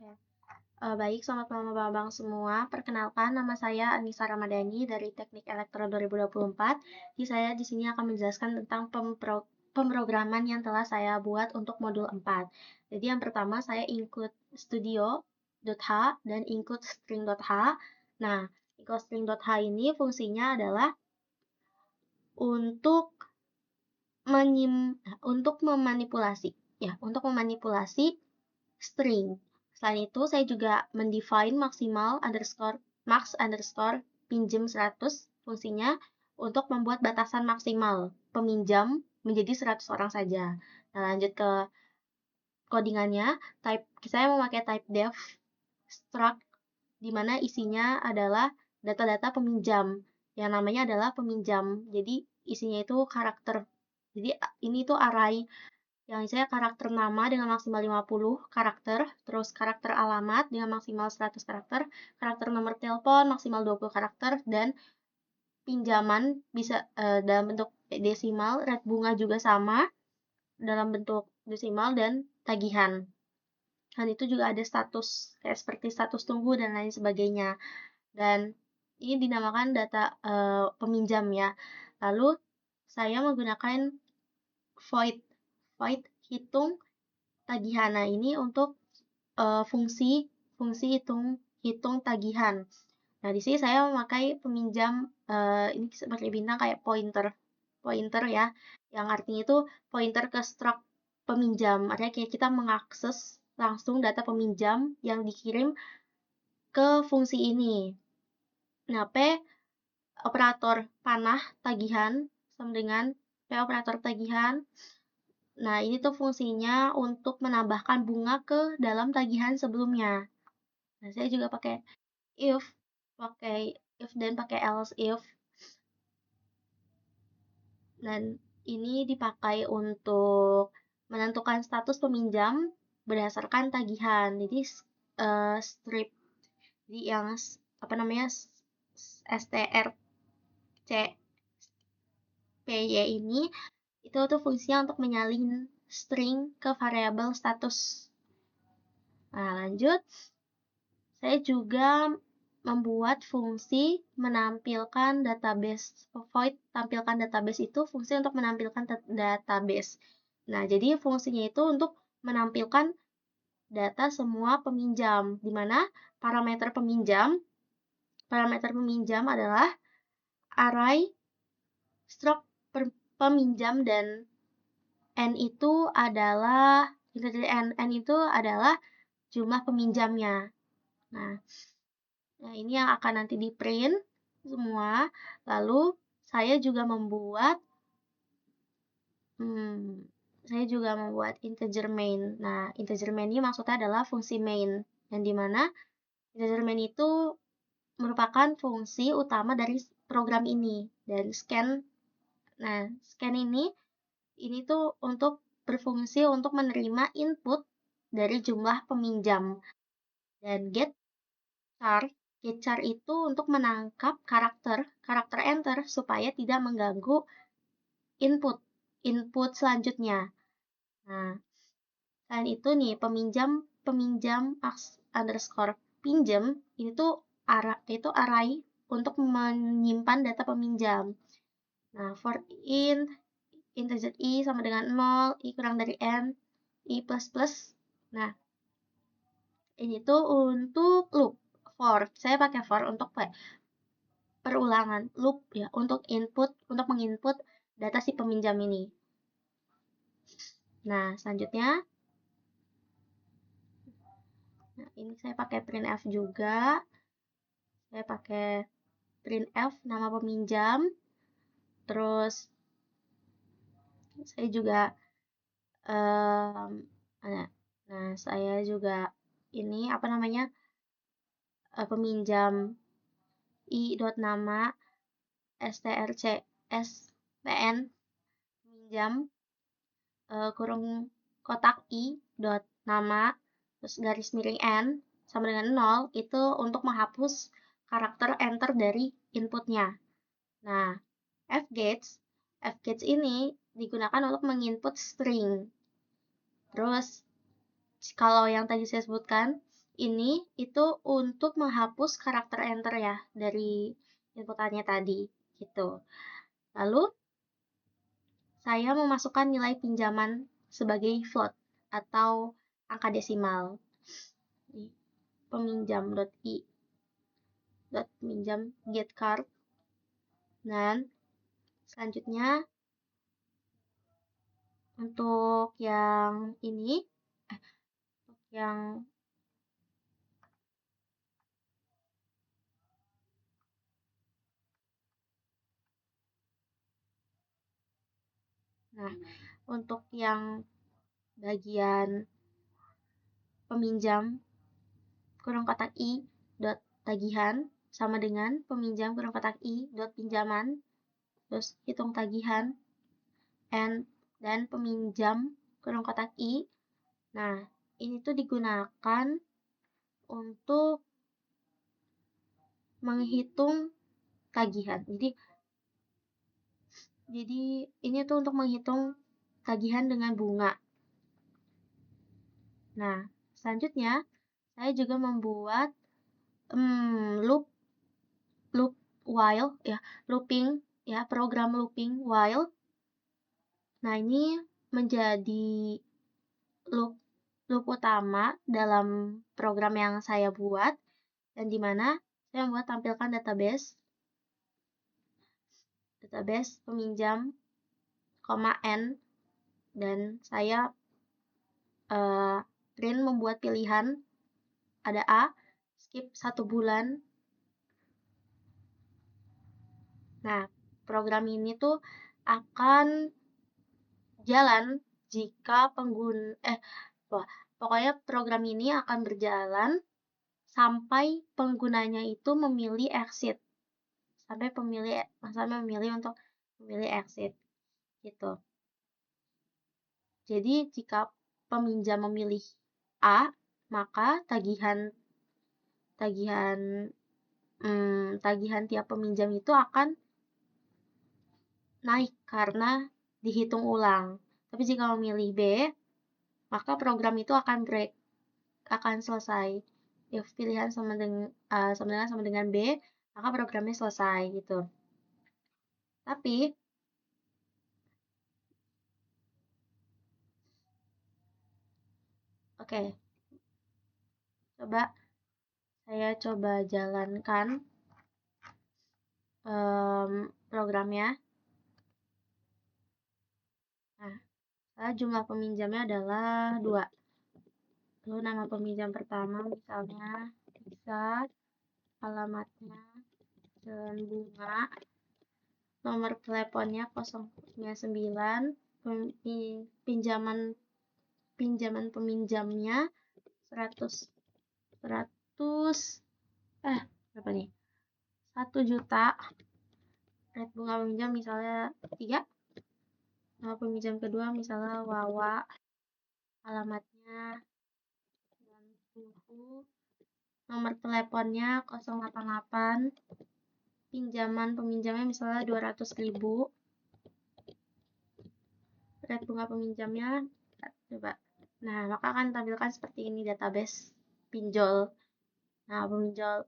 Oke. Baik, selamat malam Abang-abang semua. Perkenalkan, nama saya Anissa Ramadhani dari Teknik Elektro 2024. Jadi saya di sini akan menjelaskan tentang pemrograman yang telah saya buat untuk modul 4. Jadi yang pertama saya include studio.h dan include string.h. Nah, include string.h ini fungsinya adalah untuk memanipulasi, ya, untuk memanipulasi string. Selain itu, saya juga mendefine max underscore pinjam 100 fungsinya untuk membuat batasan maksimal peminjam menjadi 100 orang saja. Nah, lanjut ke codingannya. Saya memakai type def struct di mana isinya adalah data-data peminjam. Yang namanya adalah peminjam. Jadi isinya itu karakter. Jadi ini tuh array yang saya karakter nama dengan maksimal 50 karakter, terus karakter alamat dengan maksimal 100 karakter, karakter nomor telepon maksimal 20 karakter, dan pinjaman bisa dalam bentuk desimal, rate bunga juga sama dalam bentuk desimal, dan tagihan. Dan itu juga ada status, kayak seperti status tunggu dan lain sebagainya. Dan ini dinamakan data peminjam ya. Lalu saya menggunakan void hitung tagihan. Nah, ini untuk fungsi hitung tagihan. Nah, di sini saya memakai peminjam ini seperti bintang kayak pointer ya, yang artinya itu pointer ke struct peminjam. Artinya kayak kita mengakses langsung data peminjam yang dikirim ke fungsi ini. Nah, P operator panah tagihan sama dengan P operator tagihan. Nah, ini tuh fungsinya untuk menambahkan bunga ke dalam tagihan sebelumnya. Nah, saya juga pakai if dan pakai else if. Dan ini dipakai untuk menentukan status peminjam berdasarkan tagihan. Jadi strip. Jadi yang apa namanya strcpy ini itu tuh fungsinya untuk menyalin string ke variabel status. Nah, lanjut. Saya juga membuat fungsi menampilkan database. Void tampilkan database itu fungsi untuk menampilkan database. Nah, jadi fungsinya itu untuk menampilkan data semua peminjam, di mana parameter peminjam adalah array struct peminjam dan n itu adalah n itu adalah jumlah peminjamnya. Nah, ini yang akan nanti di print semua. Lalu saya juga membuat integer main. Nah, integer main ini maksudnya adalah fungsi main, yang dimana integer main itu merupakan fungsi utama dari program ini, dari scan. Nah, scan ini tuh untuk berfungsi untuk menerima input dari jumlah peminjam. Dan getchar itu untuk menangkap karakter enter supaya tidak mengganggu input selanjutnya. Nah, selain itu nih peminjam underscore pinjam itu array untuk menyimpan data peminjam. Nah, for integer i sama dengan 0, i kurang dari n, i plus plus. Nah, ini tuh untuk loop. Saya pakai for untuk perulangan loop ya, untuk menginput data si peminjam ini. Nah, selanjutnya, ini saya pakai printf juga. Saya pakai printf nama peminjam. Terus saya juga saya juga ini peminjam i.nama strcspn peminjam kurung kotak i dot nama terus garis miring n sama dengan 0 itu untuk menghapus karakter enter dari inputnya. Nah, fgets ini digunakan untuk menginput string. Terus kalau yang tadi saya sebutkan ini itu untuk menghapus karakter enter ya dari inputannya tadi gitu. Lalu saya memasukkan nilai pinjaman sebagai float atau angka desimal. Peminjam.i pinjam get card. Dan selanjutnya untuk yang ini yang untuk yang bagian peminjam kurung kotak i dot tagihan sama dengan peminjam kurung kotak i dot pinjaman, terus hitung tagihan dan peminjam kurung kotak i. Nah, ini tuh digunakan untuk menghitung tagihan. Jadi ini tuh untuk menghitung tagihan dengan bunga. Nah, selanjutnya saya juga membuat loop while ya, program looping while. Nah, ini menjadi loop utama dalam program yang saya buat, dan di mana saya membuat tampilkan database peminjam, n, dan saya print membuat pilihan, ada A, skip 1 bulan. Nah, program ini tuh akan jalan jika pokoknya program ini akan berjalan sampai penggunanya itu memilih exit. Sampai memilih untuk memilih exit gitu. Jadi jika peminjam memilih A, maka tagihan tiap peminjam itu akan naik karena dihitung ulang. Tapi jika memilih B, maka program itu akan selesai. If pilihan sama dengan B, maka programnya selesai gitu. Tapi oke. Saya coba jalankan programnya. Nah, jumlah peminjamnya adalah 2. Lalu nama peminjam pertama misalnya bisa, alamatnya Jalan Bunga, nomor teleponnya 099, pinjaman peminjamnya 100 berapa nih? 1 juta. Rate bunga peminjam misalnya 3. Nama peminjam kedua misalnya Wawa, alamatnya nomor teleponnya 088, pinjaman peminjamnya misalnya 200.000, rate bunga peminjamnya coba. Nah, maka akan tampilkan seperti ini database pinjol. Nah,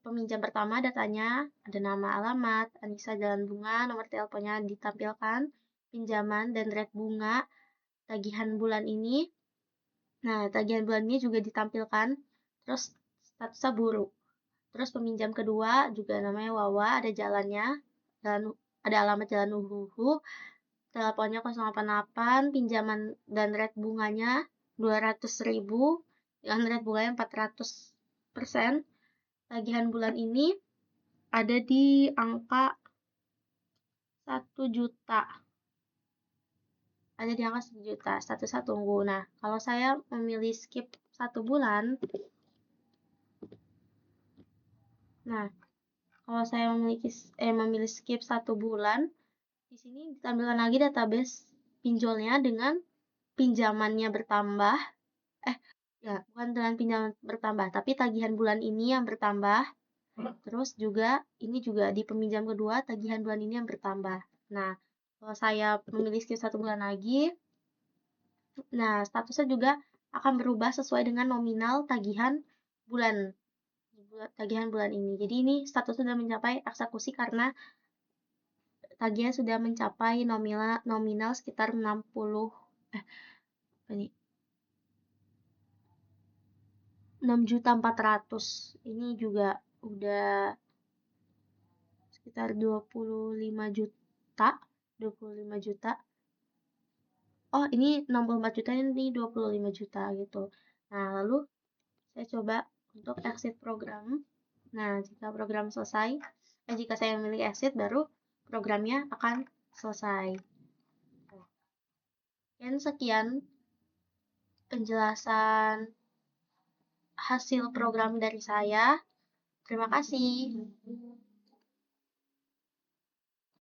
peminjam pertama datanya ada nama, alamat, Anissa Jalan Bunga, nomor teleponnya ditampilkan, pinjaman dan rate bunga, tagihan bulan ini. Nah, tagihan bulan ini juga ditampilkan, terus statusnya buruk. Terus peminjam kedua juga namanya Wawa, ada jalannya, ada alamat Jalan Uhuhu, teleponnya 088, pinjaman dan rate bunganya 200.000, dengan rate bunganya 400%. Tagihan bulan ini ada di angka 1 juta. Ada di angka 1 juta, statusnya tunggu. Nah, kalau saya memilih skip 1 bulan, nah, kalau saya memilih skip 1 bulan, di sini ditampilkan lagi database pinjolnya dengan pinjamannya bertambah. Bukan dengan pinjaman bertambah, tapi tagihan bulan ini yang bertambah. Terus juga ini juga di peminjam kedua tagihan bulan ini yang bertambah. Nah, kalau saya memilih skip 1 bulan lagi, nah statusnya juga akan berubah sesuai dengan nominal tagihan tagihan bulan ini. Jadi ini status sudah mencapai eksekusi karena tagihan sudah mencapai nominal sekitar 6.400.000. Ini juga udah sekitar 25 juta. Oh, ini 64 juta, ini 25 juta gitu. Nah, lalu saya coba untuk exit program. Nah, jika program selesai, jika saya memilih exit, baru programnya akan selesai. Dan sekian penjelasan hasil program dari saya. Terima kasih.